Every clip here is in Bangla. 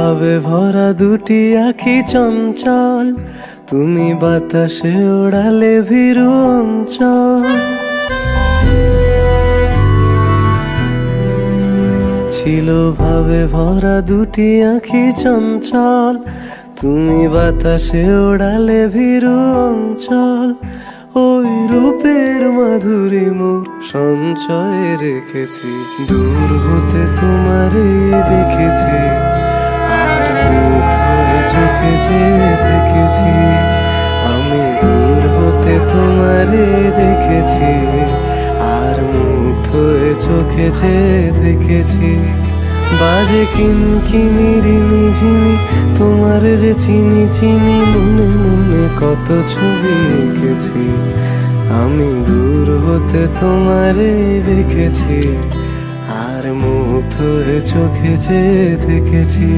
ভাবে ভরা দুটি আখি চঞ্চল, তুমি বাতাসে ওড়ালে ভীরু অঞ্চল। ছিল ভাবে ভরা দুটি আখি চঞ্চল, তুমি বাতাসে ওড়ালে ভীরু অঞ্চল। ওই রূপের মাধুরী মোর সঞ্চয়ে রেখেছি, দূর হতে তোমারে দেখেছি, আর মুগ্ধ হয়ে চোখে যে দেখেছি। আমি দূর হতে তোমারে দেখেছি, আর মুগ্ধ হয়ে চোখে যে দেখেছি। বাজে কিনকিনিরি নিঝিনি, তোমার যে চিনি চিনি, মনে মনে কত ছবি এঁকেছি। আমি দূর হতে তোমারে দেখেছি, আর মুগ্ধ হয়ে চোখে যে দেখেছি।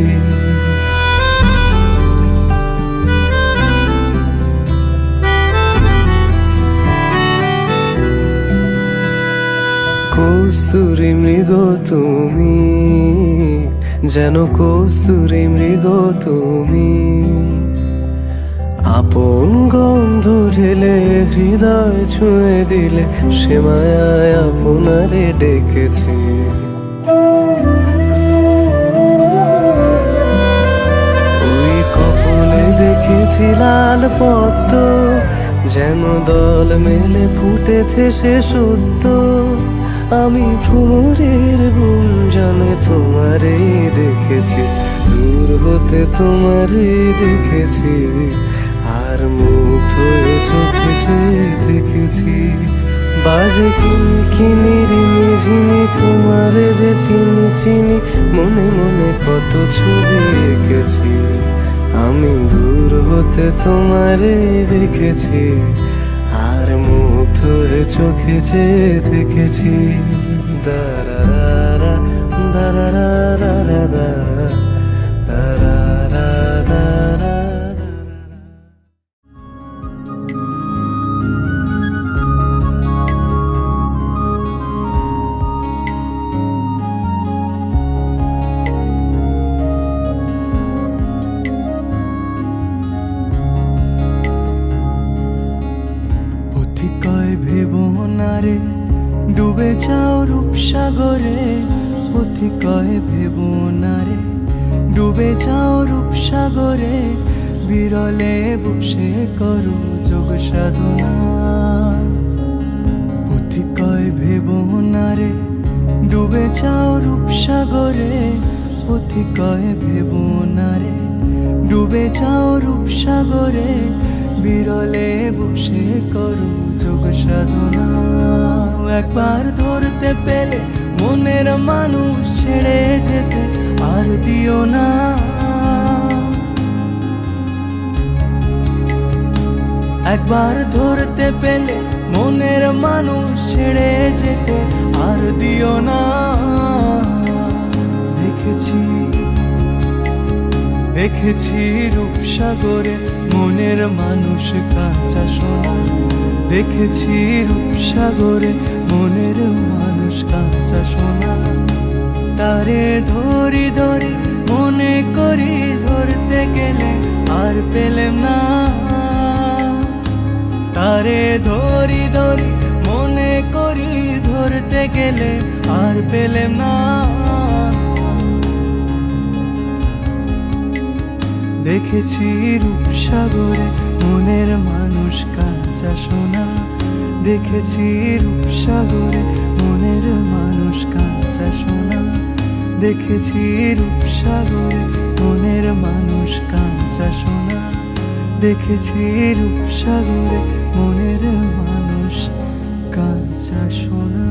কস্তুরী মৃগ তুমি, যেন কস্তুরী মৃগ তুমি। আপন গন্ধ ঢেলে হৃদয় ছুঁয়ে দিলে, সে মায়ায় আপনারে ডেকেছি। ওই কপলে দেখেছি লাল পদ্ম, যেন দল মেলে ফুটেছে সে সদ্য। আমি ভ্রমরের গুঞ্জনে তোমারে দেখেছি, দূর হতে তোমারে দেখেছি, আর মুগ্ধ হয়ে চোখে যে দেখেছি। বাজে কিনকিনিরি নিঝিনি, তোমারে যে চিনি চিনি, মনে মনে কত ছবি এঁকেছি। আমি দূর হতে তোমারে দেখেছি, আর মুগ্ধ হয়ে চোখে যে দেখেছি। দারারা দারারা দারারা দারারা দারারা। পথিকয় ভেবো না রে, ডুবে যাও রূপসাগরে। পথিকয় ভেবো না রে, ডুবে যাও রূপসাগরে। বিরলে বসে করো যোগ সাধনা। পথিকয় ভেবো না রে, ডুবে যাও রূপসাগরে। পথিকয় ভেবো না রে, ডুবে যাও রূপসাগরে। বিরলে বসে করো যোগ সাধনা। একবার ধরতে পেলে মনের মানুষ ছেড়ে যেতে আর দিও না। একবার ধরতে পেলে মনের মানুষ ছেড়ে যেতে আর দিও না। দেখেছি দেখেছি রূপসাগরে মনের মানুষ কাঁচা সোনা। দেখেছি রূপসাগরে মনের মানুষ কাঁচা সোনা। তারে ধরি ধরি মনে করি, ধরতে গেলে আর পেলেম না। তারে ধরি ধরি মনে করি, ধরতে গেলে আর পেলেম না। দেখেছি রূপসাগরে মনের মানুষ কাঁচা সোনা। দেখেছি রূপসাগরে মনের মানুষ কাঁচা সোনা। দেখেছি রূপসাগরে মনের মানুষ কাঁচা সোনা। দেখেছি রূপসাগরে মনের মানুষ কাঁচা সোনা।